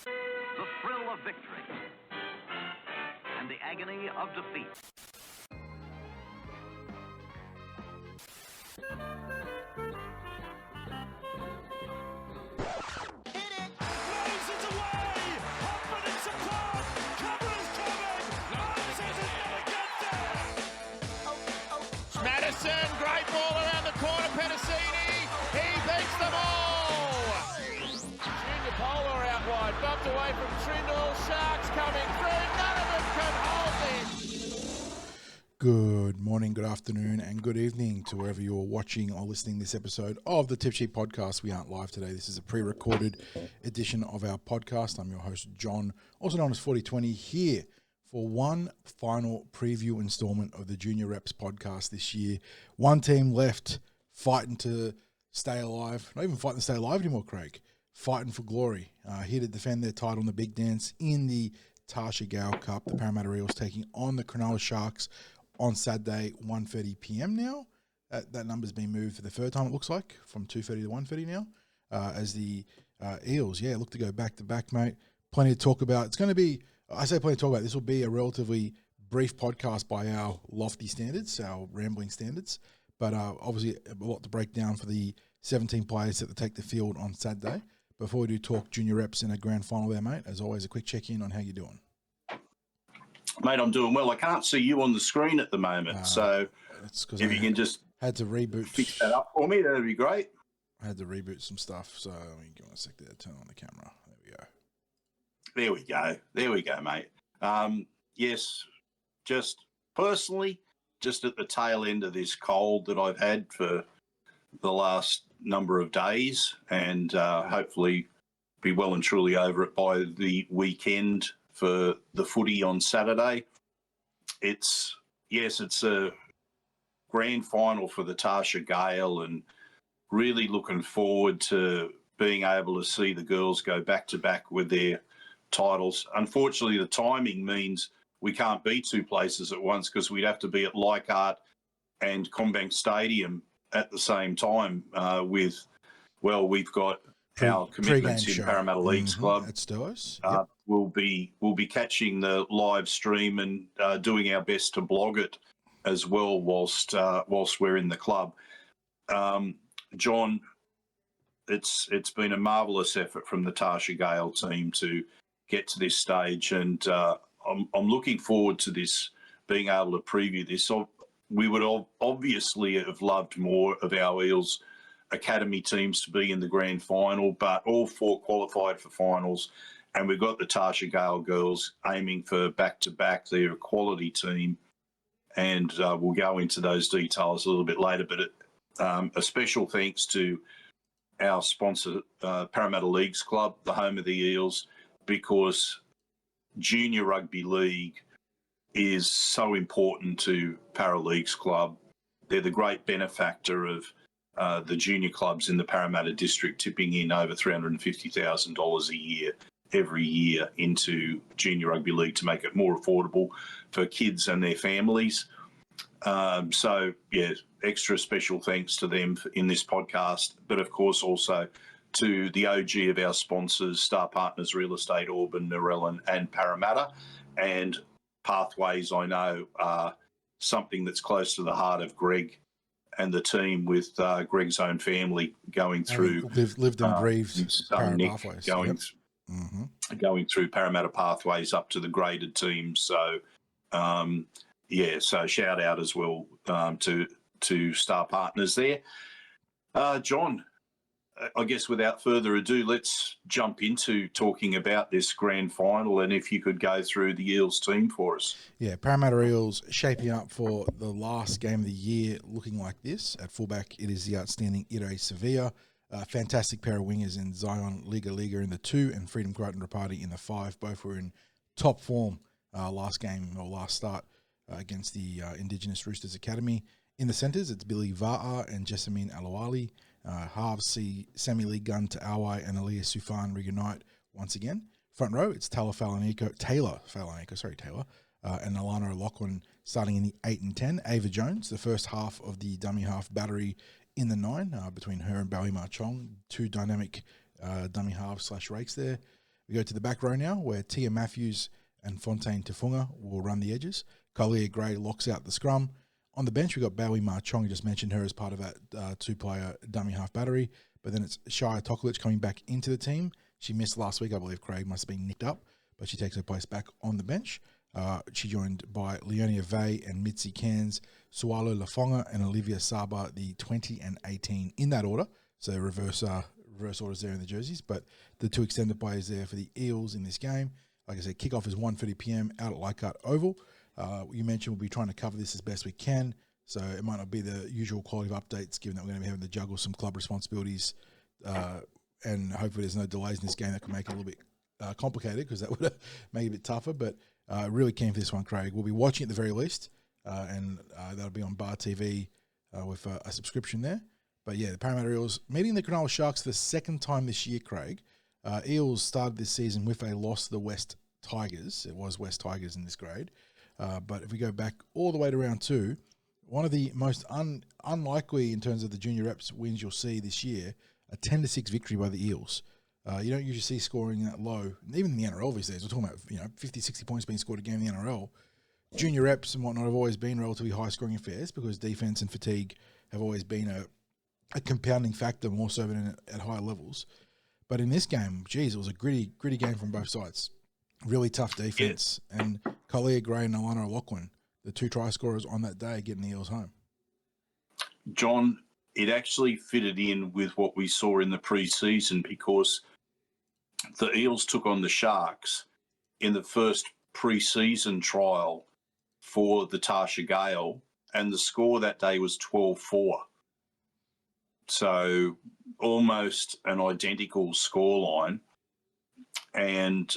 The thrill of victory and the agony of defeat. Madison, great ball around the corner, Pedicini, he beats them all! Junior Polar out wide, bumped away from Cronulla Sharks coming through, none of them can hold this! Good morning, good afternoon and good evening to wherever you're watching or listening to this episode of the Tip Sheet Podcast. We aren't live today, this is a pre-recorded edition of our podcast. I'm your host John, also known as 4020, here for one final preview installment of the Junior Reps podcast this year. One team left fighting to stay alive. Not even fighting to stay alive anymore, Craig. Fighting for glory. Here to defend their title in the big dance in the Tarsha Gale Cup. The Parramatta Eels taking on the Cronulla Sharks on Saturday, 1:30 p.m. now. That number's been moved for the third time, it looks like, from 2:30 to 1:30 now. As the Eels, look to go back-to-back, mate. Plenty to talk about. It's going to be... I say plenty to talk about. This will be a relatively brief podcast by our lofty standards, our rambling standards, but obviously a lot to break down for the 17 players that take the field on Saturday. Before we do talk junior reps in a grand final there, mate, as always, a quick check-in on how you're doing. Mate, I'm doing well. I can't see you on the screen at the moment, so if you can just had to reboot, fix that up for me, that'd be great. I had to reboot some stuff, so let me give me a sec there, turn on the camera. There we go. There we go, mate. Yes, just personally, just at the tail end of this cold that I've had for the last number of days, and hopefully be well and truly over it by the weekend for the footy on Saturday. It's a grand final for the Tarsha Gale, and really looking forward to being able to see the girls go back-to-back with their titles. Unfortunately, the timing means we can't be two places at once because we'd have to be at Leichhardt and Combank Stadium at the same time we've got our commitments in Parramatta Leagues Club. At Steros. We'll be catching the live stream and doing our best to blog it as well whilst we're in the club. John, it's been a marvellous effort from the Tarsha Gale team to get to this stage, and I'm looking forward to this, being able to preview this. So we would obviously have loved more of our Eels academy teams to be in the grand final, but all four qualified for finals, and we've got the Tarsha Gale girls aiming for back-to-back. They're a quality team, and we'll go into those details a little bit later, but a special thanks to our sponsor, Parramatta Leagues Club, the home of the Eels, because junior rugby league is so important to Para Leagues Club. They're the great benefactor of the junior clubs in the Parramatta district, tipping in over $350,000 a year every year into junior rugby league to make it more affordable for kids and their families. Extra special thanks to them in this podcast, but of course also to the OG of our sponsors, Star Partners Real Estate, Auburn, Narellan and Parramatta. And Pathways, I know, are something that's close to the heart of Greg and the team, with Greg's own family going through. Lived and breathed Nick Pathways. Going through Parramatta Pathways up to the graded team. So, so shout out as well to Star Partners there. John, I guess without further ado, let's jump into talking about this grand final, and if you could go through the Eels team for us. Yeah, Parramatta Eels shaping up for the last game of the year looking like this. At fullback, it is the outstanding Ire Sevilla. Fantastic pair of wingers in Zion Liga in the 2 and Freedom Crichton Rapati in the 5. Both were in top form last start against the Indigenous Roosters Academy. In the centres, it's Billy Va'a and Jessamine Alawali. Halves see Sammy Lee Gunn to Awai and Aliyah Sufan reunite once again. Front row, it's Taylor Falanico, and Alana O'Loughlin starting in the 8 and 10. Ava Jones, the first half of the dummy half battery in the 9, between her and Ballymar Chong, two dynamic dummy halves / rakes there. We go to the back row now, where Tia Matthews and Fontaine Tafunga will run the edges. Kalia Gray locks out the scrum. On the bench, we've got Bowie Marchong. I just mentioned her as part of that two-player dummy half battery. But then it's Shia Tokulich coming back into the team. She missed last week. I believe Craig must have been nicked up, but she takes her place back on the bench. She joined by Leonia Vey and Mitzi Cairns, Sualo Lafonga and Olivia Saba, the 20 and 18 in that order. So reverse orders there in the jerseys. But the two extended players there for the Eels in this game. Like I said, kickoff is 1:30 p.m. out at Leichhardt Oval. You mentioned we'll be trying to cover this as best we can, so it might not be the usual quality of updates, given that we're going to be having to juggle some club responsibilities, and hopefully there's no delays in this game that can make it a little bit complicated, because that would make it a bit tougher. But really keen for this one, Craig. We'll be watching at the very least, and that'll be on Bar TV with a subscription there. But yeah, the Parramatta Eels meeting the Cronulla Sharks for the second time this year, Craig. Eels started this season with a loss to the West Tigers. It was West Tigers in this grade. But if we go back all the way to round 2, one of the most unlikely in terms of the junior reps wins you'll see this year, a 10-6 victory by the Eels. You don't usually see scoring that low, even in the NRL these days. We're talking about 50, 60 points being scored a game in the NRL. Junior reps and whatnot have always been relatively high-scoring affairs because defense and fatigue have always been a compounding factor, more so than at higher levels. But in this game, geez, it was a gritty game from both sides. Really tough defense. Yeah. And Kalia Gray and Alana O'Loughlin, the two try scorers on that day, getting the Eels home. John, it actually fitted in with what we saw in the pre-season, because the Eels took on the Sharks in the first pre-season trial for the Tarsha Gale, and the score that day was 12-4. So almost an identical scoreline. And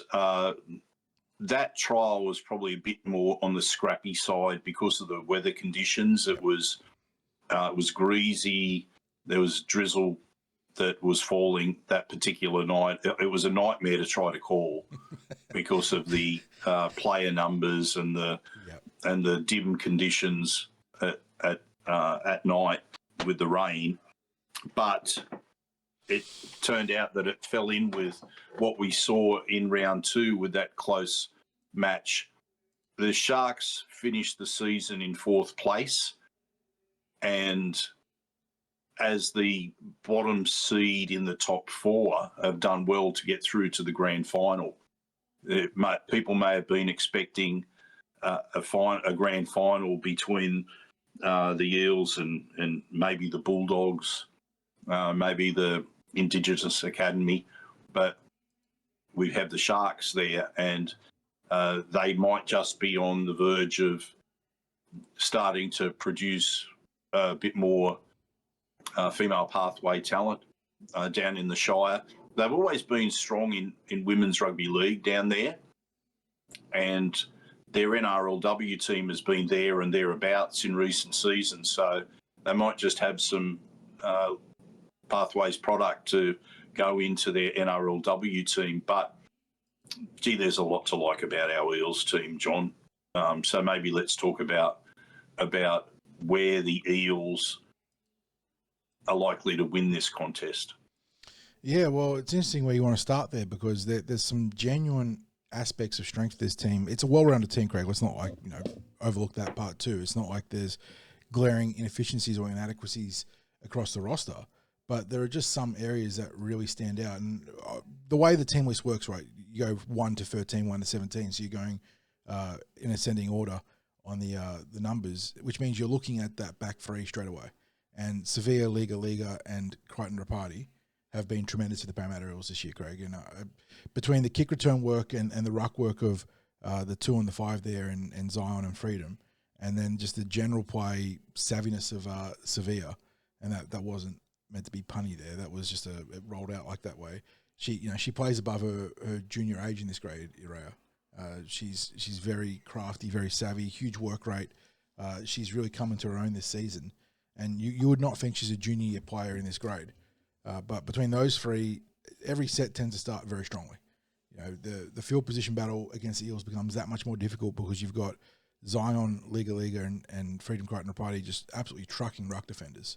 that trial was probably a bit more on the scrappy side because of the weather conditions. It was greasy. There was drizzle that was falling that particular night. It was a nightmare to try to call because of the player numbers and the dim conditions at night with the rain. But it turned out that it fell in with what we saw in round 2 with that close match. The Sharks finished the season in 4th place, and as the bottom seed in the top 4 have done well to get through to the grand final. People may have been expecting a grand final between the Eels and maybe the Bulldogs, maybe the Indigenous Academy, but we have the Sharks there, and they might just be on the verge of starting to produce a bit more female pathway talent down in the Shire. They've always been strong in women's rugby league down there, and their NRLW team has been there and thereabouts in recent seasons, so they might just have some pathways product to go into their NRLW team. But gee, there's a lot to like about our Eels team, John. So maybe let's talk about where the Eels are likely to win this contest. Yeah, well, it's interesting where you want to start there, because there's some genuine aspects of strength to this team. It's a well-rounded team, Craig. Let's not overlook that part too. It's not like there's glaring inefficiencies or inadequacies across the roster. But there are just some areas that really stand out. And the way the team list works, right, you go 1 to 13, 1 to 17, so you're going in ascending order on the numbers, which means you're looking at that back three straight away. And Sevilla, Liga, and Crichton Rapati have been tremendous for the Parramatta Eels this year, Craig. And between the kick return work and the ruck work of the 2 and the 5 there and Zion and Freedom, and then just the general play savviness of Sevilla, and that wasn't meant to be punny there. That was just it rolled out like that way. She plays above her junior age in this grade, Area. She's very crafty, very savvy, huge work rate. She's really come into her own this season, and you would not think she's a junior year player in this grade. But between those three, every set tends to start very strongly. The field position battle against the Eels becomes that much more difficult because you've got Zion, Liga, and Freedom Crichton Rapati just absolutely trucking ruck defenders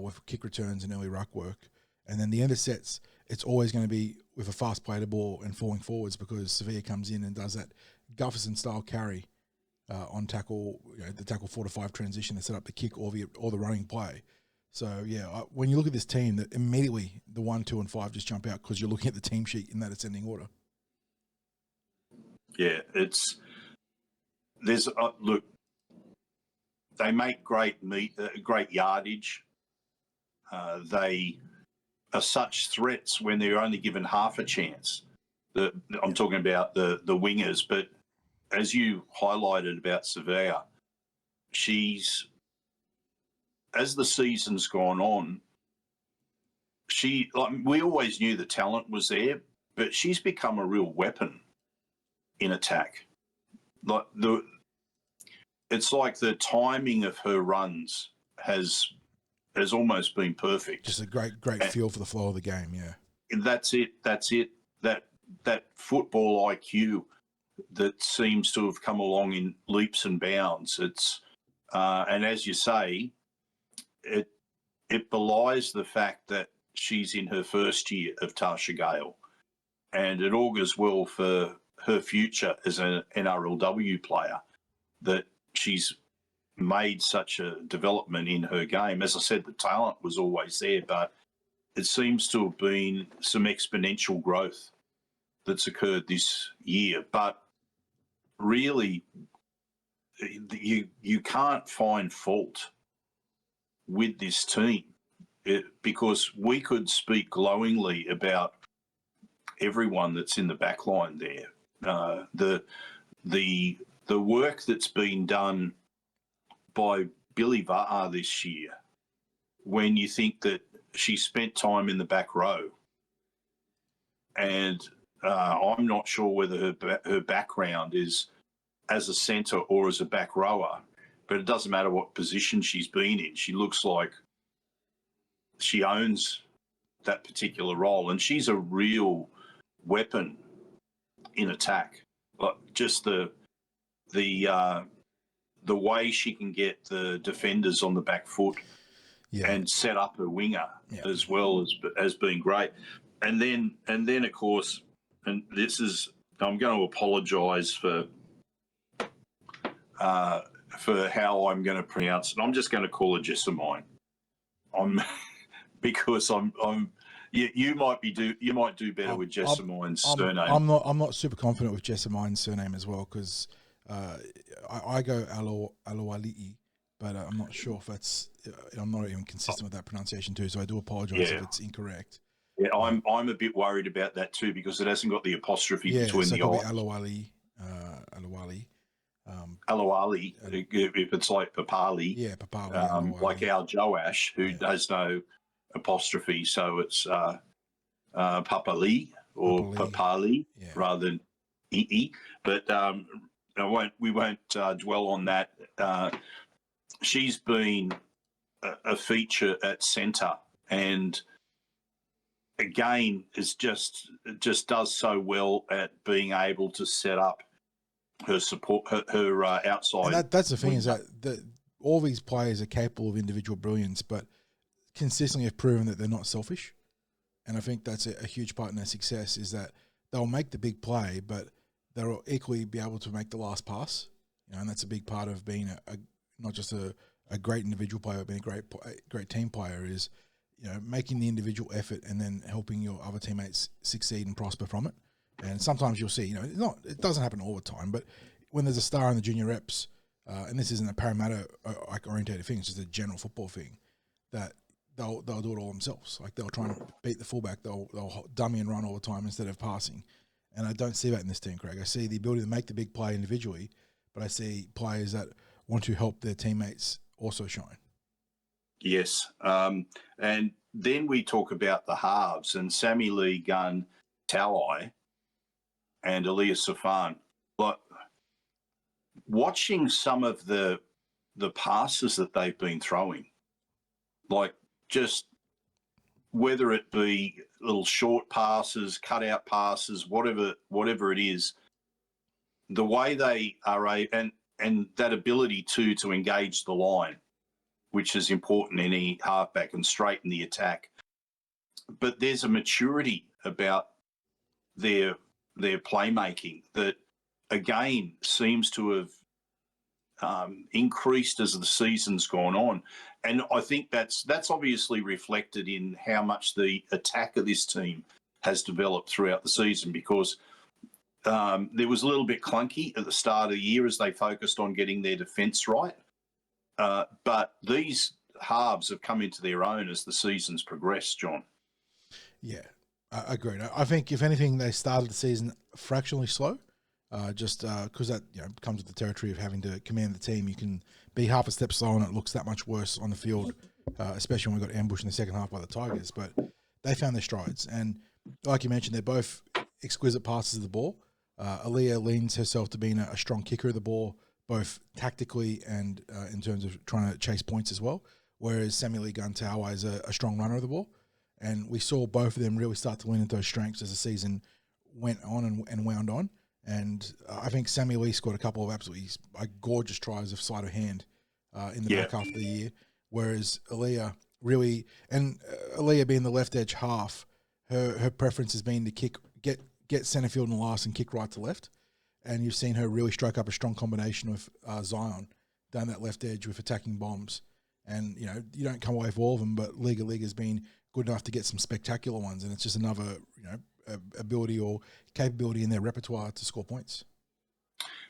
with kick returns and early ruck work. And then the end of sets, it's always going to be with a fast play to ball and falling forwards because Sevilla comes in and does that Gufferson-style carry on tackle, the tackle 4 to 5 transition to set up the kick or the running play. So, when you look at this team, that immediately the 1, 2, and 5 just jump out because you're looking at the team sheet in that ascending order. Yeah, look, they make great yardage. They are such threats when they're only given half a chance. I'm talking about the wingers, but as you highlighted about Sevilla, as the season's gone on, we always knew the talent was there, but she's become a real weapon in attack. It's like the timing of her runs has almost been perfect. Just a great feel for the flow of the game, yeah. And that's it. That football IQ that seems to have come along in leaps and bounds. It's and as you say, it belies the fact that she's in her first year of Tarsha Gale, and it augurs well for her future as an NRLW player that she's made such a development in her game. As I said, the talent was always there, but it seems to have been some exponential growth that's occurred this year. But really, you can't find fault with this team because we could speak glowingly about everyone that's in the back line there. The work that's been done by Billy Va'a this year, when you think that she spent time in the back row, and I'm not sure whether her background is as a centre or as a back rower, but it doesn't matter what position she's been in. She looks like she owns that particular role, and she's a real weapon in attack. But just the way she can get the defenders on the back foot and set up a winger as well as being great. And then of course, and I'm going to apologise for how I'm going to pronounce it. I'm just going to call her Jessamine. Because you might do better with Jessamine's surname. I'm not super confident with Jessamine's surname as well because I go Aloali'i, but I'm not sure if that's. I'm not even consistent with that pronunciation too, so I do apologise if it's incorrect. Yeah, I'm a bit worried about that too because it hasn't got the apostrophe between the I's. Aloali. Aloali, if it's like Papali. Yeah, Papali. Like our Joash, who has no apostrophe, so it's Papali or Papali rather than Ii. But we won't dwell on that. She's been a feature at centre, and again, just does so well at being able to set up her support, her outside. And that's the thing is that all these players are capable of individual brilliance, but consistently have proven that they're not selfish. And I think that's a huge part in their success is that they'll make the big play, but they'll equally be able to make the last pass. And that's a big part of being not just a great individual player, but being a great team player is, making the individual effort and then helping your other teammates succeed and prosper from it. And sometimes you'll see, it doesn't happen all the time, but when there's a star in the junior reps, and this isn't a Parramatta orientated thing, it's just a general football thing, that they'll do it all themselves. Like they'll try and beat the fullback, they'll dummy and run all the time instead of passing. And I don't see that in this team, Craig. I see the ability to make the big play individually, but I see players that want to help their teammates also shine. Yes. And then we talk about the halves and Sammy Lee Gunn, Talai, and Elias Safan. Like watching some of the passes that they've been throwing, like just whether it be little short passes, cutout passes, whatever it is, the way they are and that ability to engage the line, which is important in any halfback and straighten the attack. but there's a maturity about their playmaking that again seems to have increased as the season's gone on, and I think that's obviously reflected in how much the attack of this team has developed throughout the season, because there was a little bit clunky at the start of the year as they focused on getting their defence right, but these halves have come into their own as the season's progressed, John. Yeah, I agree. I think if anything, they started the season fractionally slow. Just because that comes with the territory of having to command the team. You can be half a step slow and it looks that much worse on the field, especially when we got ambushed in the second half by the Tigers. But they found their strides, and like you mentioned, they're both exquisite passes of the ball. Aaliyah leans herself to being a strong kicker of the ball, both tactically and in terms of trying to chase points as well, whereas Samuel Guntawa is a strong runner of the ball. And we saw both of them really start to lean into those strengths as the season went on and wound on. And I think Samuel Lee scored a couple of absolutely gorgeous tries of sleight of hand in the back half of the year, whereas Aaliyah really, and Aaliyah being the left edge half, her preference has been to get centre field in the last and kick right to left. And you've seen her really strike up a strong combination with Zion down that left edge with attacking bombs. And, you don't come away with all of them, but League has been good enough to get some spectacular ones. And it's just another, ability or capability in their repertoire to score points.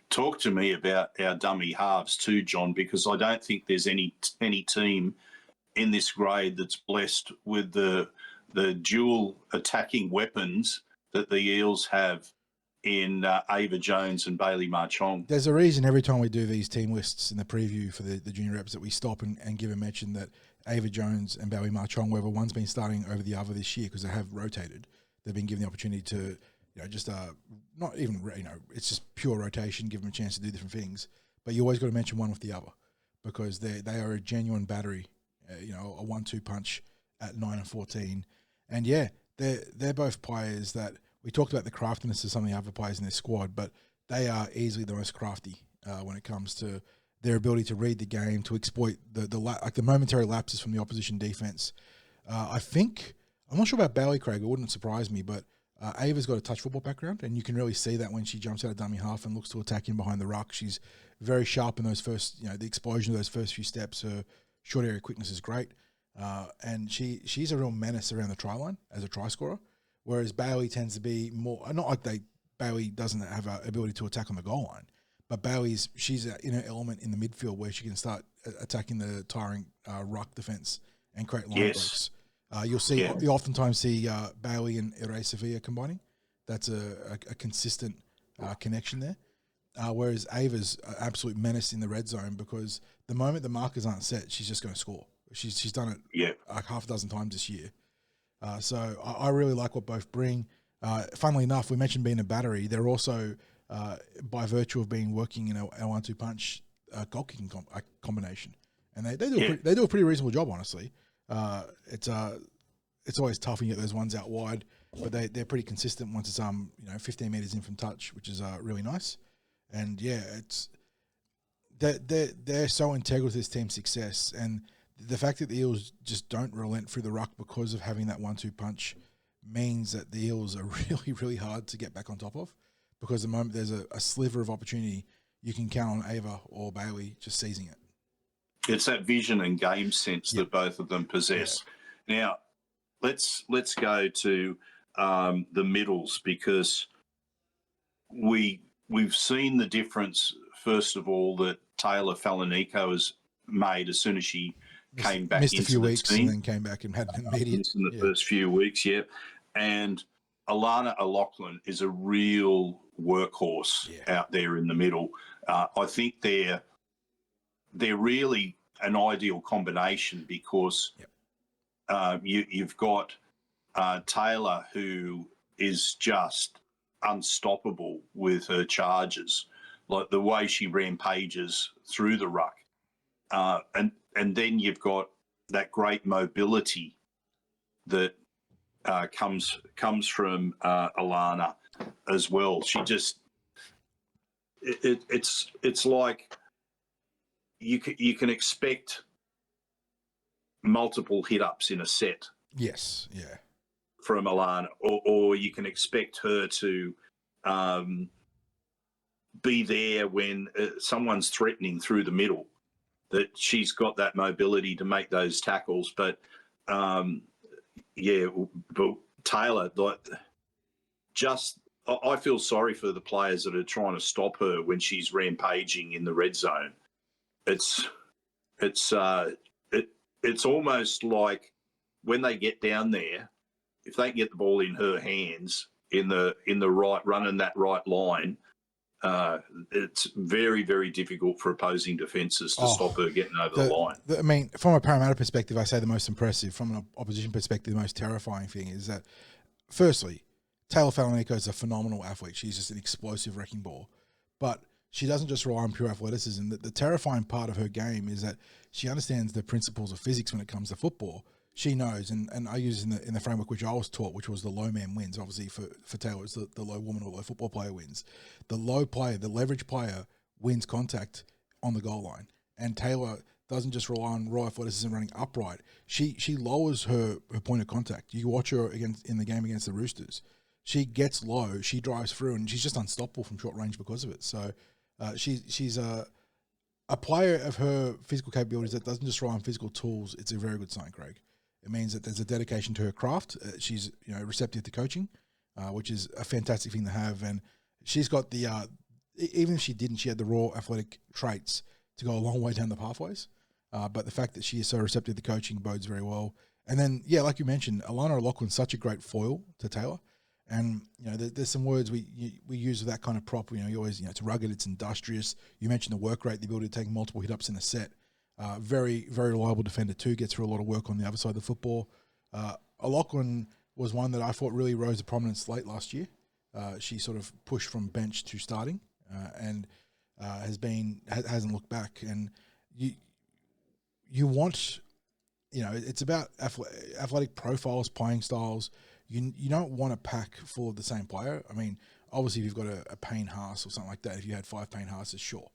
Talk to me about our dummy halves too, John, because I don't think there's any team in this grade that's blessed with the dual attacking weapons that the Eels have in Ava Jones and Bailey Marchong. There's a reason every time we do these team lists in the preview for the junior reps that we stop and give a mention that Ava Jones and Bailey Marchong, whether one's been starting over the other this year because they have rotated. They've been given the opportunity to, not even, it's just pure rotation, give them a chance to do different things. But you always got to mention one with the other because they are a genuine battery, a 1-2 punch at 9 and 14. And they're both players that we talked about the craftiness of some of the other players in their squad, but they are easily the most crafty when it comes to their ability to read the game, to exploit the momentary lapses from the opposition defense. I'm not sure about Bailey, Craig. It wouldn't surprise me, but Ava's got a touch football background, and you can really see that when she jumps out of dummy half and looks to attack in behind the ruck. She's very sharp in those first, the explosion of those first few steps. Her short area quickness is great, and she's a real menace around the try line as a try scorer, whereas Bailey tends to be more, not like Bailey doesn't have an ability to attack on the goal line, but she's in her element in the midfield where she can start attacking the tiring ruck defense and create line breaks. You oftentimes see Bailey and Ere Sevilla combining. That's a consistent connection there. Whereas Ava's an absolute menace in the red zone because the moment the markers aren't set, she's just going to score. She's done it like half a dozen times this year. So I really like what both bring. Funnily enough, we mentioned being a battery. They're also, by virtue of working in a 1-2 punch goal kicking combination. And they do a pretty reasonable job, honestly. It's always tough when you get those ones out wide, but they're pretty consistent once it's 15 meters in from touch, which is really nice. And it's they're so integral to this team's success, and the fact that the Eels just don't relent through the ruck because of having that 1-2 punch means that the Eels are really, really hard to get back on top of, because the moment there's a sliver of opportunity, you can count on Ava or Bailey just seizing it. It's that vision and game sense that both of them possess. Yeah. Now, let's go to the middles, because we've seen the difference, first of all, that Taylor Falanico has made as soon as she came back into the team. Missed a few weeks and then came back and had an immediate. In the first few weeks, And Alana O'Loughlin is a real workhorse out there in the middle. I think they're really an ideal combination because you've got Taylor, who is just unstoppable with her charges, like the way she rampages through the ruck. And then you've got that great mobility that comes from Alana as well. She just it's like you can expect multiple hit ups in a set. Yes, yeah. from Alana, or you can expect her to be there when someone's threatening through the middle, that she's got that mobility to make those tackles. But, but Taylor, I feel sorry for the players that are trying to stop her when she's rampaging in the red zone. It's almost like when they get down there, if they can get the ball in her hands in the right, running that right line, it's very, very difficult for opposing defences to stop her getting over the line. I mean, from a Parramatta perspective, I say the most impressive. From an opposition perspective, the most terrifying thing is that, firstly, Taylor Falanico is a phenomenal athlete. She's just an explosive wrecking ball. But she doesn't just rely on pure athleticism. The terrifying part of her game is that she understands the principles of physics when it comes to football. She knows, and I use in the framework which I was taught, which was the low man wins. Obviously, for Taylor, it's the low woman or low football player wins. The low player, the leverage player, wins contact on the goal line. And Taylor doesn't just rely on raw athleticism running upright. She lowers her point of contact. You watch her in the game against the Roosters. She gets low, she drives through, and she's just unstoppable from short range because of it. So she's a player of her physical capabilities that doesn't just rely on physical tools. It's a very good sign, Craig. It means that there's a dedication to her craft. She's receptive to coaching, which is a fantastic thing to have. And she's got the even if she didn't, she had the raw athletic traits to go a long way down the pathways. But the fact that she is so receptive to coaching bodes very well. And then, like you mentioned, Alana O'Loughlin's such a great foil to Taylor. And there's some words we use with that kind of prop. You always it's rugged, it's industrious. You mentioned the work rate, the ability to take multiple hit ups in a set. Very, very reliable defender too. Gets through a lot of work on the other side of the football. O'Loughlin was one that I thought really rose to prominence late last year. She sort of pushed from bench to starting, and hasn't looked back. And you want, it's about athletic profiles, playing styles. You don't want a pack full of the same player. I mean, obviously, if you've got a Payne Haas or something like that, if you had 5 Payne Haases, sure.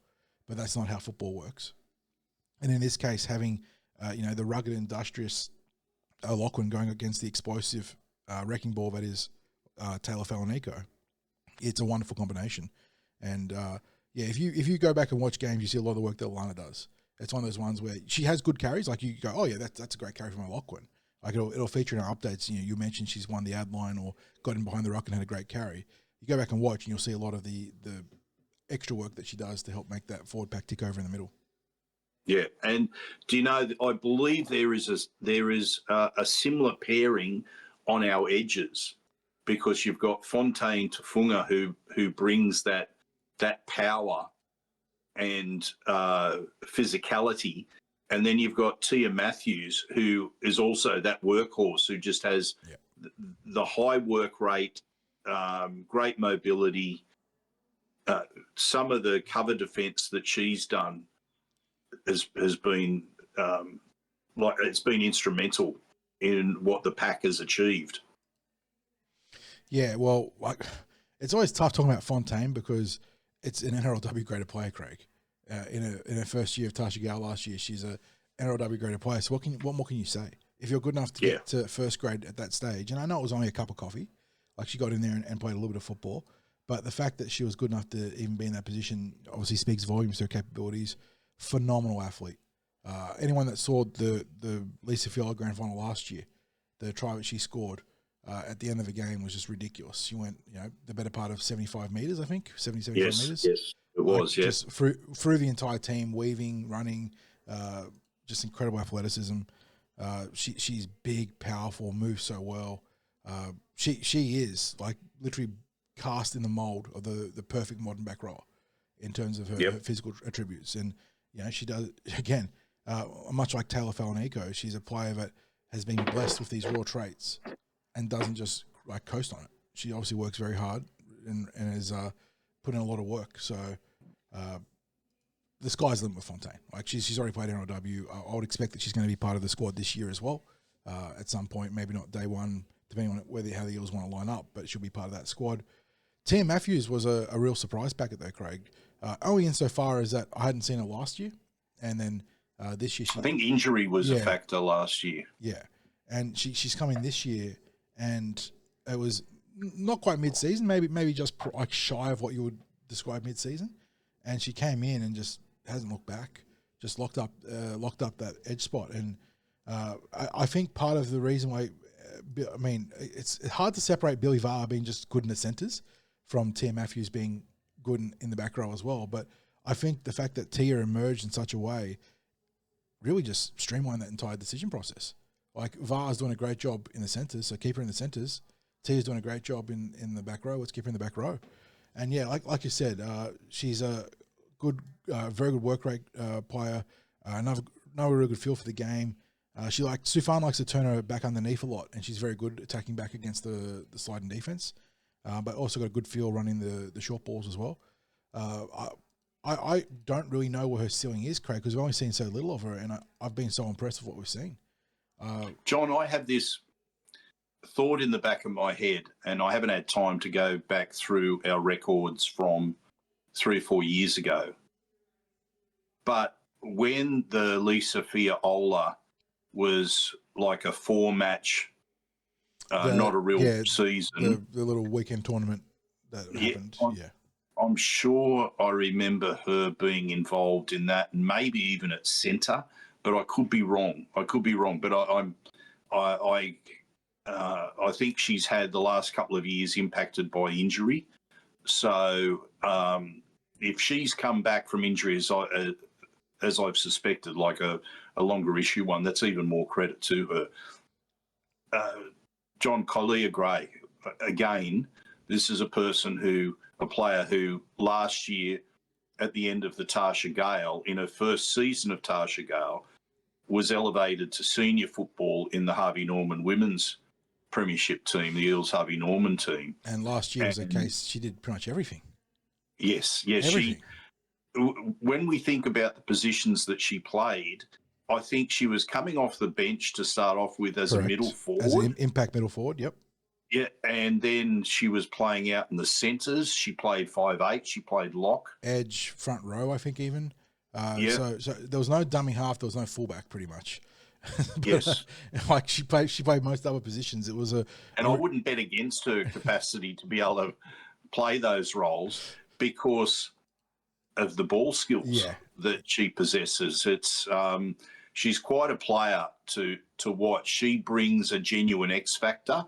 But that's not how football works. And in this case, having, the rugged, industrious O'Loughlin going against the explosive wrecking ball that is Taylor Falanico, it's a wonderful combination. And, if you go back and watch games, you see a lot of the work that Alana does. It's one of those ones where she has good carries. Like, you go, oh, yeah, that's a great carry from O'Loughlin. Like it'll feature in our updates. You mentioned she's won the ad line or got in behind the ruck and had a great carry. You go back and watch, and you'll see a lot of the extra work that she does to help make that forward pack tick over in the middle. Yeah, and do you know? I believe there is a similar pairing on our edges, because you've got Fontaine Tafunga who brings that power and physicality. And then you've got Tia Matthews, who is also that workhorse, who just has the high work rate, great mobility. Some of the cover defence that she's done has been it's been instrumental in what the pack has achieved. Yeah, well, it's always tough talking about Fontaine because it's an NRLW graded player, Craig. In her first year of Tarsha Gale last year, she's a NRLW graded player. So what more can you say? If you're good enough to get to first grade at that stage, and I know it was only a cup of coffee, like she got in there and played a little bit of football, but the fact that she was good enough to even be in that position obviously speaks volumes to her capabilities. Phenomenal athlete. Anyone that saw the Lisa Fiala grand final last year, the try that she scored at the end of the game was just ridiculous. She went, the better part of 75 metres, I think, 75 metres. Yes. It was, just through the entire team, weaving, running, just incredible athleticism. She's big, powerful, moves so well. She is like literally cast in the mold of the perfect modern back rower in terms of her physical attributes. And she does again, much like Taylor Falanico. She's a player that has been blessed with these raw traits and doesn't just coast on it. She obviously works very hard and has put in a lot of work. So the sky's the limit with Fontaine. Like she's already played NRLW. I would expect that she's going to be part of the squad this year as well. At some point, maybe not day one, depending on how the Eels want to line up, but she'll be part of that squad. Tia Matthews was a real surprise packet though, Craig. Only insofar as that I hadn't seen her last year, and then this year I think injury was a factor last year. Yeah, and she's come in this year and it was not quite mid-season, maybe just like shy of what you would describe mid-season, and she came in and just hasn't looked back, just locked up that edge spot, and I think part of the reason why, I mean, it's hard to separate Billy Varr being just good in the centres from Tia Matthews being good in the back row as well, but I think the fact that Tia emerged in such a way really just streamlined that entire decision process. Like, Var's doing a great job in the centres, so keep her in the centres. Tia's doing a great job in the back row. Let's keep her in the back row. And yeah, like you said, she's a good, very good work rate player. Another really good feel for the game. Sufan likes to turn her back underneath a lot, and she's very good attacking back against the sliding defense. But also got a good feel running the short balls as well. I don't really know where her ceiling is, Craig, because we've only seen so little of her, and I've been so impressed with what we've seen. John, I have this thought in the back of my head, and I haven't had time to go back through our records from 3 or 4 years ago. But when the Lisa Fiola was like a 4-match, not a real season. The little weekend tournament that happened. I'm sure I remember her being involved in that, and maybe even at centre, but I could be wrong. But I think she's had the last couple of years impacted by injury. So if she's come back from injury, as I've suspected, like a longer issue one, that's even more credit to her. John Collier-Gray, again, this is a player who last year at the end of the Tarsha Gale, in her first season of Tarsha Gale, was elevated to senior football in the Harvey Norman women's premiership team, the Eels Harvey Norman team. And last year was a case she did pretty much everything. Yes. Everything. When we think about the positions that she played, I think she was coming off the bench to start off with as a middle forward. As an impact middle forward, yep. Yeah, and then she was playing out in the centres. She played 5'8". She played lock. Edge, front row, I think even. So there was no dummy half. There was no fullback, pretty much. Yes. Like she played most other positions. It was I wouldn't bet against her capacity to be able to play those roles because of the ball skills that she possesses. It's she's quite a player to watch. She brings a genuine X factor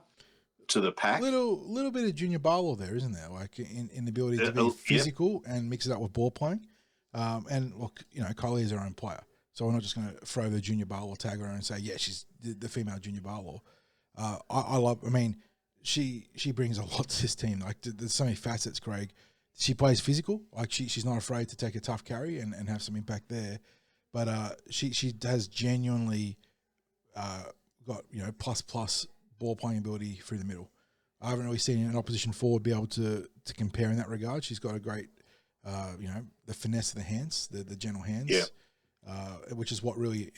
to the pack. Little bit of Junior Barlow there, isn't there? Like in the ability to be physical and mix it up with ball playing. And look, Kylie is her own player, so we're not just going to throw the Junior Barlow tag on her and say, yeah, she's the female Junior Barlow. I mean, she brings a lot to this team. Like there's so many facets, Craig. She plays physical, like she's not afraid to take a tough carry and have some impact there. But she has genuinely got plus ball playing ability through the middle. I haven't really seen an opposition forward be able to compare in that regard. She's got a great, the finesse of the hands, the gentle hands, which is what really,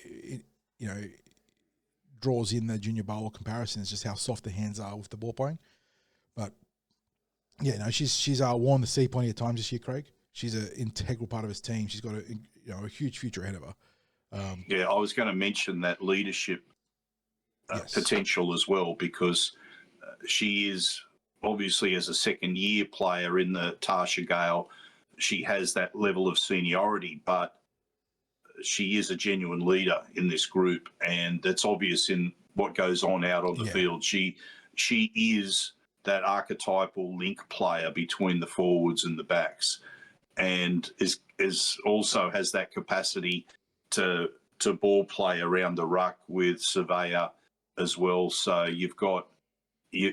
draws in the Junior Barlow comparison, is just how soft the hands are with the ball playing. But yeah, no, she's worn the sea plenty of times this year, Craig. She's an integral part of his team. She's got a huge future ahead of her. I was going to mention that leadership potential as well, because she is obviously, as a second-year player in the Tarsha Gale, she has that level of seniority, but she is a genuine leader in this group, and that's obvious in what goes on out on the field. She is that archetypal link player between the forwards and the backs, and is also has that capacity to ball play around the ruck with Surveyor as well. So you've got a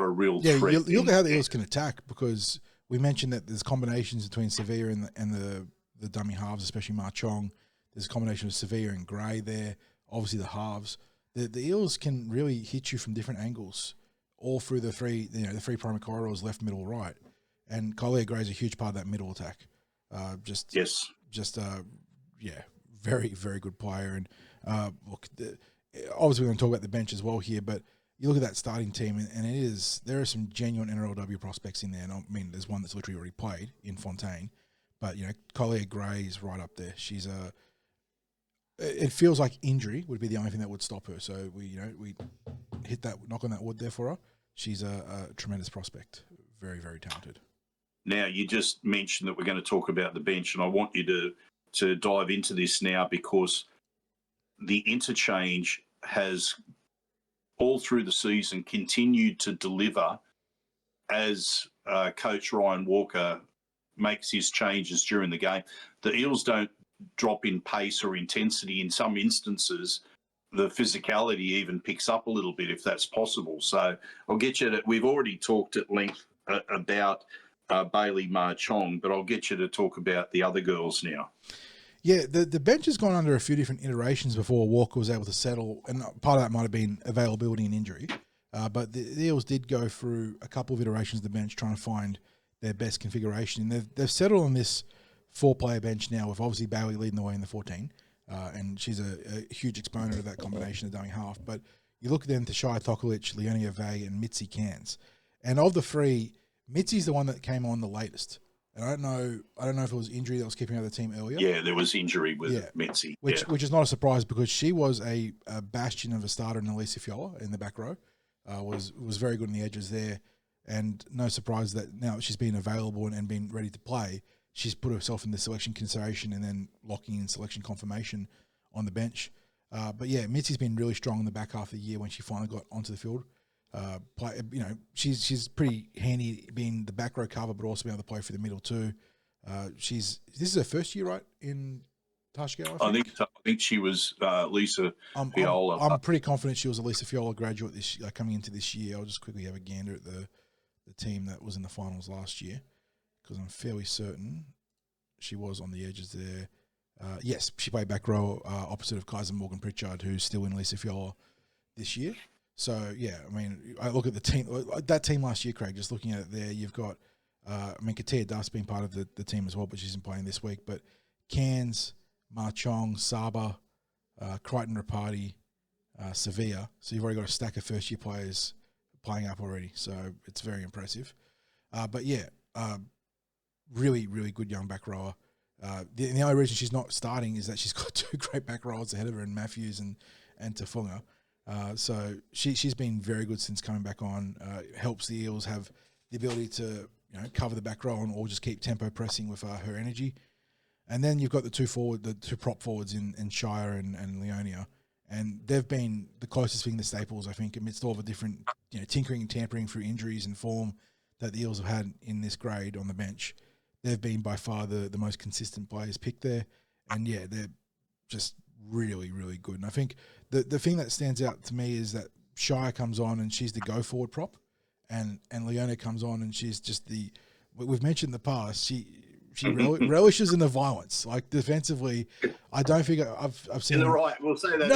real threat. You look at how the Eels can attack, because we mentioned that there's combinations between Sevilla and the dummy halves, especially Marchong. There's a combination of Sevilla and Gray there. Obviously the halves. The Eels can really hit you from different angles, all through the three primary corridors, left, middle, right. And Collier-Gray is a huge part of that middle attack. Very, very good player. And look, obviously we're going to talk about the bench as well here, but you look at that starting team, and there are some genuine NRLW prospects in there. And I mean, there's one that's literally already played in Fontaine, but Collier-Gray is right up there. She's it feels like injury would be the only thing that would stop her. So we hit that, knock on that wood there for her. She's a tremendous prospect, very, very talented. Now, you just mentioned that we're going to talk about the bench, and I want you to dive into this now, because the interchange has all through the season continued to deliver as Coach Ryan Walker makes his changes during the game. The Eels don't drop in pace or intensity. In some instances, the physicality even picks up a little bit, if that's possible. So I'll get you to, we've already talked at length about Bailey Ma-Chong, but I'll get you to talk about the other girls now. Yeah, the bench has gone under a few different iterations before Walker was able to settle, and part of that might have been availability and injury. But the Eels did go through a couple of iterations of the bench trying to find their best configuration. And they've settled on this 4-player bench now, with obviously Bailey leading the way in the 14. And she's a huge exponent of that combination of doing half. But you look at them, Tashia Tokulich, Leonia Vay, and Mitzi Cairns. And of the three, Mitzi's the one that came on the latest. And I don't know if it was injury that was keeping her the team earlier. Yeah, there was injury with Mitzi. Which is not a surprise, because she was a bastion of a starter in Elisa Fiola in the back row. Was very good in the edges there. And no surprise that now she's been available and been ready to play, she's put herself in the selection consideration and then locking in selection confirmation on the bench. But yeah, Mitzi's been really strong in the back half of the year when she finally got onto the field. She's pretty handy being the back row cover, but also being able to play for the middle too. This is her first year, right, in Tarsha Gale? I think she was Lisa Fiola. I'm pretty confident she was a Lisa Fiola graduate coming into this year. I'll just quickly have a gander at the team that was in the finals last year, because I'm fairly certain she was on the edges there. Yes, she played back row opposite of Kaiser Morgan Pritchard, who's still in Lisa Fiola this year. So, yeah, I mean, I look at the team, that team last year, Craig, just looking at it there, you've got, Katia Duff's been part of the team as well, but she isn't playing this week. But Cairns, Ma-Chong, Saba, Crichton Rapati, Sevilla. So you've already got a stack of first-year players playing up already. So it's very impressive. But, yeah, really, really good young back rower. The only reason she's not starting is that she's got two great back rowers ahead of her in Matthews and Tafunga. So she's been very good since coming back on. Helps the Eels have the ability to cover the back row or just keep tempo pressing with her energy. And then you've got the two prop forwards in Shire and Leonia, and they've been the closest thing to staples, I think, amidst all the different tinkering and tampering through injuries and form that the Eels have had in this grade on the bench. They've been by far the most consistent players picked there, and yeah, they're just really, really good. And I think the thing that stands out to me is that Shire comes on and she's the go forward prop, and Leona comes on and she's just we've mentioned in the past, she relishes in the violence. Like defensively, I don't think I've seen in the right. We'll say that.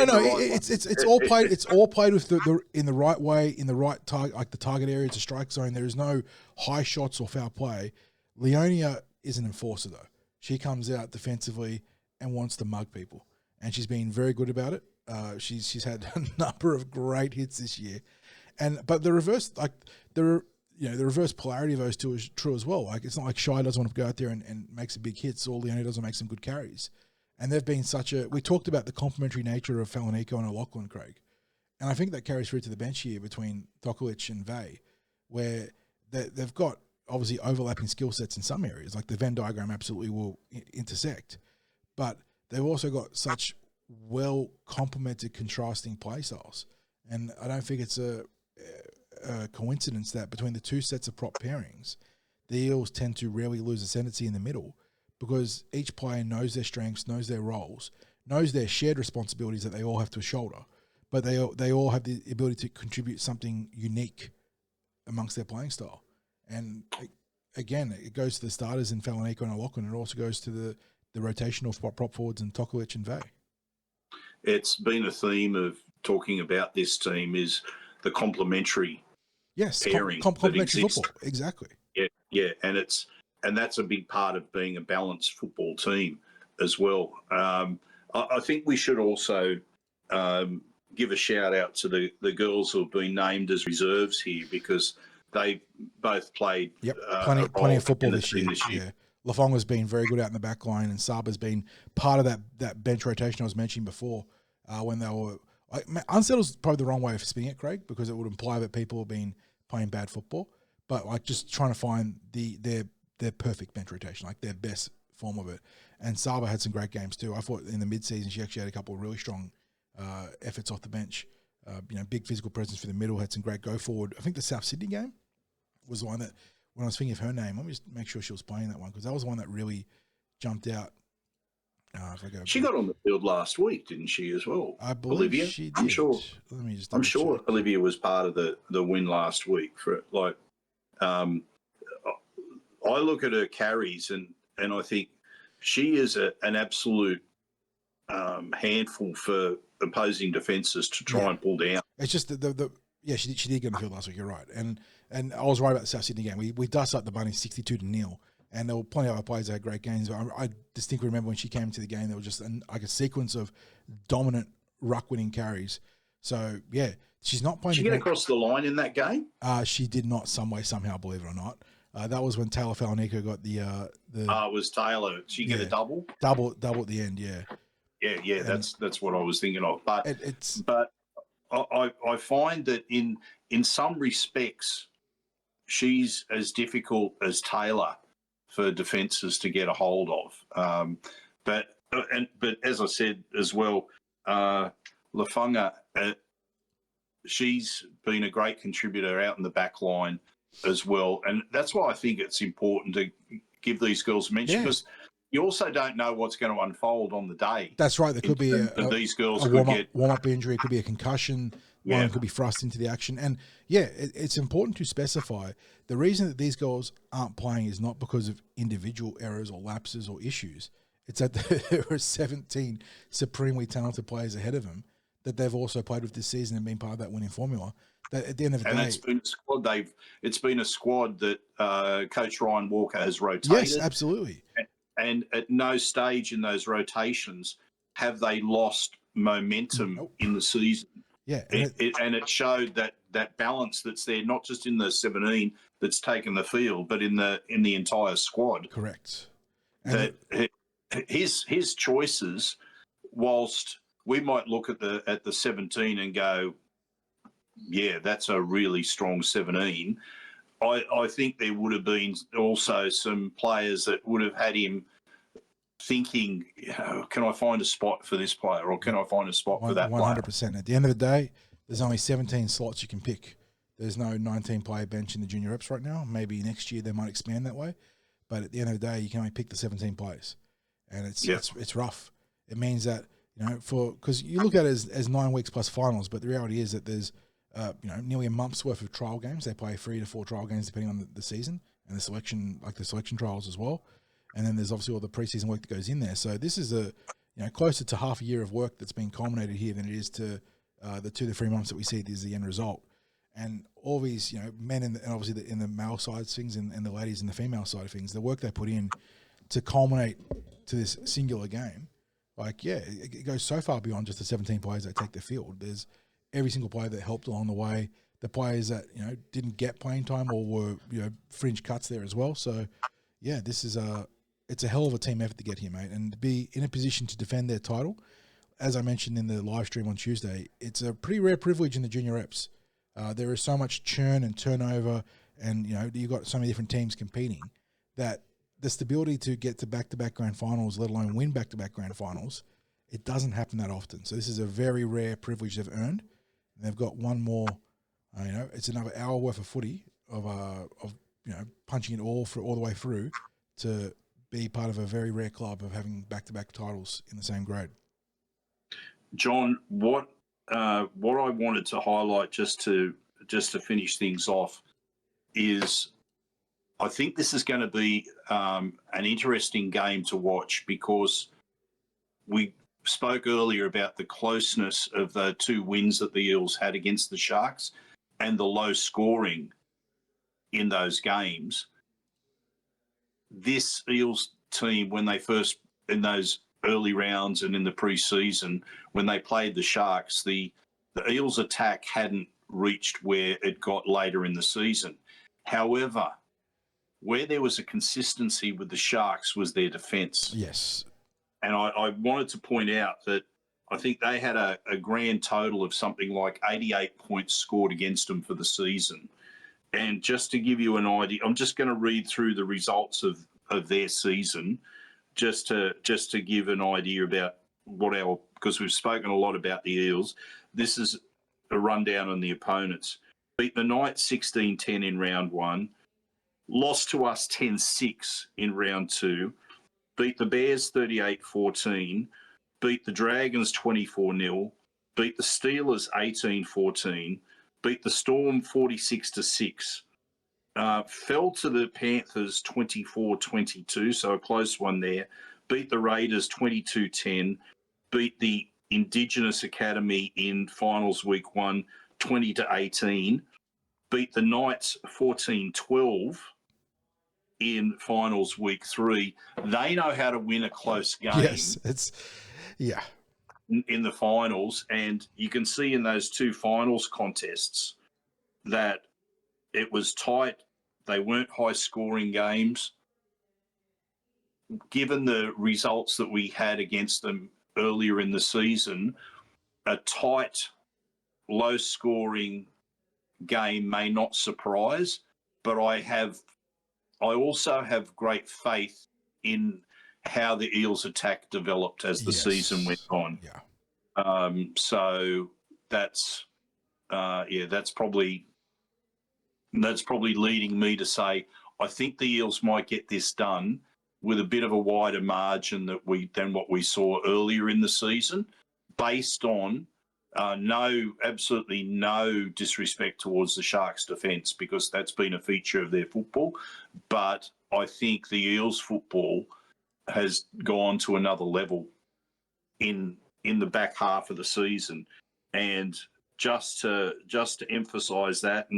It's all played. It's all played with in the right way, in the right target, like the target area to strike zone. There is no high shots or foul play. Leonia is an enforcer though. She comes out defensively and wants to mug people, and she's been very good about it. She's had a number of great hits this year, but the reverse, the reverse polarity of those two is true as well. Like it's not like Shai doesn't want to go out there and make some big hits, or Leonia doesn't make some good carries. And they've been we talked about the complementary nature of Falanico and O'Loughlin, Craig, and I think that carries through to the bench here between Tokulich and Vay, where they've got obviously overlapping skill sets in some areas. Like the Venn diagram absolutely will intersect, but they've also got such well complemented contrasting play styles. And I don't think it's a coincidence that between the two sets of prop pairings, the Eels tend to rarely lose ascendancy in the middle, because each player knows their strengths, knows their roles, knows their shared responsibilities that they all have to shoulder, but they all have the ability to contribute something unique amongst their playing style. And again, it goes to the starters in Falanico and O'Loughlin. It also goes to the rotational prop forwards in Tokulich and Vay. It's been a theme of talking about this team is the complementary pairing. Complementary football, exactly. Yeah, and that's a big part of being a balanced football team as well. I think we should also give a shout out to the girls who have been named as reserves here, because they both played plenty of football this year. Yeah. Lafonga's been very good out in the back line, and Saba's been part of that bench rotation I was mentioning before when they were unsettled's probably the wrong way of spinning it, Craig, because it would imply that people have been playing bad football. But like just trying to find their perfect bench rotation, like their best form of it. And Saba had some great games too. I thought in the mid-season she actually had a couple of really strong efforts off the bench. Big physical presence for the middle, had some great go forward. I think the South Sydney game was the one that, when I was thinking of her name, let me just make sure she was playing that one, because that was the one that really jumped out. She got on the field last week, didn't she, as well? I believe Olivia? she did. I'm sure. Let me just I'm sure check. Olivia was part of the win last week. For like, I look at her carries and I think she is an absolute handful for opposing defences to try and pull down. It's just she did get on the field last week. You're right, and I was right about the South Sydney game. We dust up the Bunnies 62-0, and there were plenty of other players that had great games. But I distinctly remember when she came to the game, there was just a sequence of dominant ruck-winning carries. So yeah, she's not playing. Did she get across the line in that game? She did not, some way, somehow, believe it or not. That was when Taylor Falanico got the. It was Taylor. Did she get a double? Double at the end, yeah. Yeah. And that's what I was thinking of. But I find that in some respects, she's as difficult as Taylor for defences to get a hold of. But as I said as well, Lafonga, she's been a great contributor out in the back line as well. And that's why I think it's important to give these girls a mention, because you also don't know what's going to unfold on the day. That's right. There could be these girls a warm-up injury. It could be a concussion. One could be thrust into the action. And, it's important to specify the reason that these girls aren't playing is not because of individual errors or lapses or issues. It's that there are 17 supremely talented players ahead of them that they've also played with this season and been part of that winning formula. That at the end of the day, it's been a squad. It's been a squad that Coach Ryan Walker has rotated. Yes, absolutely. And at no stage in those rotations have they lost momentum in the season. Yeah, and it showed that balance that's there, not just in the 17 that's taken the field, but in the entire squad. Correct. And his choices, whilst we might look at the 17 and go, yeah, that's a really strong 17. I think there would have been also some players that would have had him thinking, can I find a spot for this player, or can I find a spot for that 100%. player? At the end of the day, there's only 17 slots you can pick. There's no 19-player bench in the junior reps right now. Maybe next year they might expand that way. But at the end of the day, you can only pick the 17 players. And it's rough. It means that, because you look at it as 9 weeks plus finals, but the reality is that there's nearly a month's worth of trial games. They play 3 to 4 trial games depending on the season and the selection trials as well. And then there's obviously all the preseason work that goes in there. So this is closer to half a year of work that's been culminated here than it is to the 2 to 3 months that we see as the end result. And all these men and obviously in the male side of things and the ladies in the female side of things, the work they put in to culminate to this singular game, it goes so far beyond just the 17 players that take the field. There's every single player that helped along the way, the players that didn't get playing time or were fringe cuts there as well. So this is it's a hell of a team effort to get here, mate, and to be in a position to defend their title. As I mentioned in the live stream on Tuesday, it's a pretty rare privilege in the junior reps. There is so much churn and turnover, and you've got so many different teams competing that the stability to get to back-to-back grand finals, let alone win back-to-back grand finals, it doesn't happen that often. So this is a very rare privilege they've earned. And they've got one more, it's another hour worth of footy of punching it all the way through to be part of a very rare club of having back-to-back titles in the same grade. John, what I wanted to highlight just to finish things off is I think this is going to be an interesting game to watch, because we spoke earlier about the closeness of the 2 wins that the Eels had against the Sharks and the low scoring in those games. This Eels team, when they first, in those early rounds and in the pre-season, when they played the Sharks, the Eels attack hadn't reached where it got later in the season. However, where there was a consistency with the Sharks was their defence. Yes. And I wanted to point out that I think they had a grand total of something like 88 points scored against them for the season. And just to give you an idea, I'm just going to read through the results of their season just to give an idea about because we've spoken a lot about the Eels. This is a rundown on the opponents. Beat the Knights 16-10 in round one, lost to us 10-6 in round two, beat the Bears 38-14, beat the Dragons 24-0, beat the Steelers 18-14, beat the Storm 46-6, fell to the Panthers 24-22, so a close one there, beat the Raiders 22-10, beat the Indigenous Academy in finals week 1 20-18, beat the Knights 14-12 in finals week 3. They know how to win a close game. Yes, In the finals, and you can see in those two finals contests that it was tight. They weren't high-scoring games. Given the results that we had against them earlier in the season, a tight, low-scoring game may not surprise, but I also have great faith in how the Eels' attack developed as the season went on. Yeah. So that's probably leading me to say I think the Eels might get this done with a bit of a wider margin than what we saw earlier in the season, based on absolutely no disrespect towards the Sharks' defence, because that's been a feature of their football. But I think the Eels' football has gone to another level in the back half of the season. And just to emphasise that,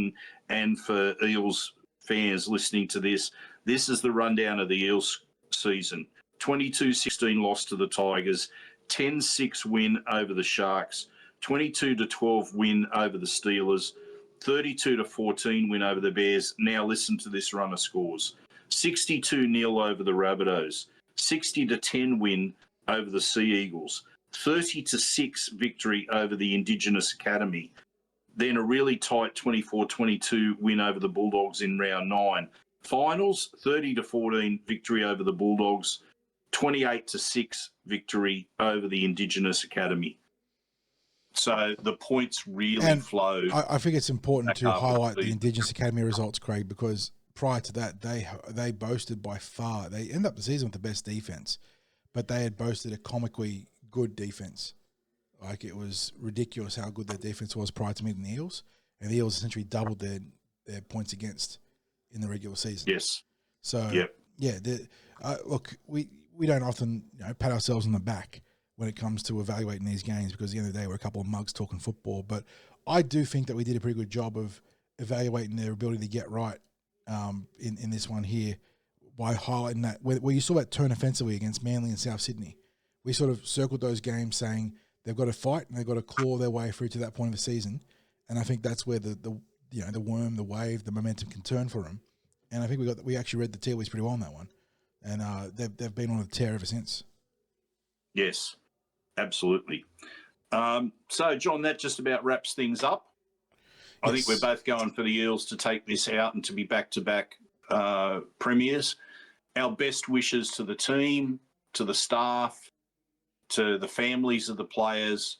and for Eels fans listening to this is the rundown of the Eels season. 22-16 loss to the Tigers, 10-6 win over the Sharks, 22-12 win over the Steelers, 32-14 win over the Bears. Now listen to this run of scores. 62-0 over the Rabbitohs, 60-10 win over the Sea Eagles, 30-6 victory over the Indigenous Academy, then a really tight 24-22 win over the Bulldogs in round 9. Finals, 30-14 victory over the Bulldogs, 28-6 victory over the Indigenous Academy. So the points really flowed. I think it's important to highlight the Indigenous Academy results, Craig, because prior to that, they boasted by far, they ended up the season with the best defense, but they had boasted a comically good defense. Like, it was ridiculous how good their defense was prior to meeting the Eels, and the Eels essentially doubled their points against in the regular season. Yes. So, look, we don't often pat ourselves on the back when it comes to evaluating these games, because at the end of the day, we're a couple of mugs talking football. But I do think that we did a pretty good job of evaluating their ability to get right in this one here by highlighting that. Where you saw that turn offensively against Manly and South Sydney, we sort of circled those games saying they've got to fight and they've got to claw their way through to that point of the season. And I think that's where the worm, the wave, the momentum can turn for them. And I think we actually read the tea leaves pretty well on that one. And they've been on a tear ever since. Yes, absolutely. So, John, that just about wraps things up. I think we're both going for the Eels to take this out and to be back-to-back premiers. Our best wishes to the team, to the staff, to the families of the players.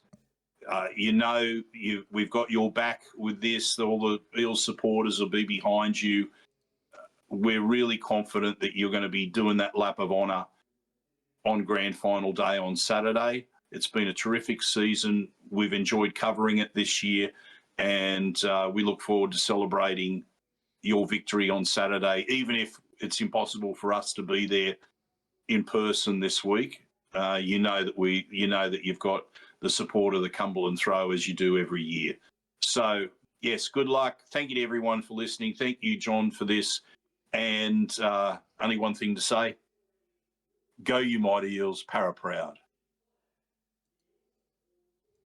We've got your back with this. All the Eels supporters will be behind you. We're really confident that you're going to be doing that lap of honour on Grand Final Day on Saturday. It's been a terrific season. We've enjoyed covering it this year, and we look forward to celebrating your victory on Saturday, even if it's impossible for us to be there in person this week. You know that you've got the support of the Cumberland Throw, as you do every year. So, yes, good luck. Thank you to everyone for listening. Thank you, John, for this. And only one thing to say: go, you mighty Eels, para proud.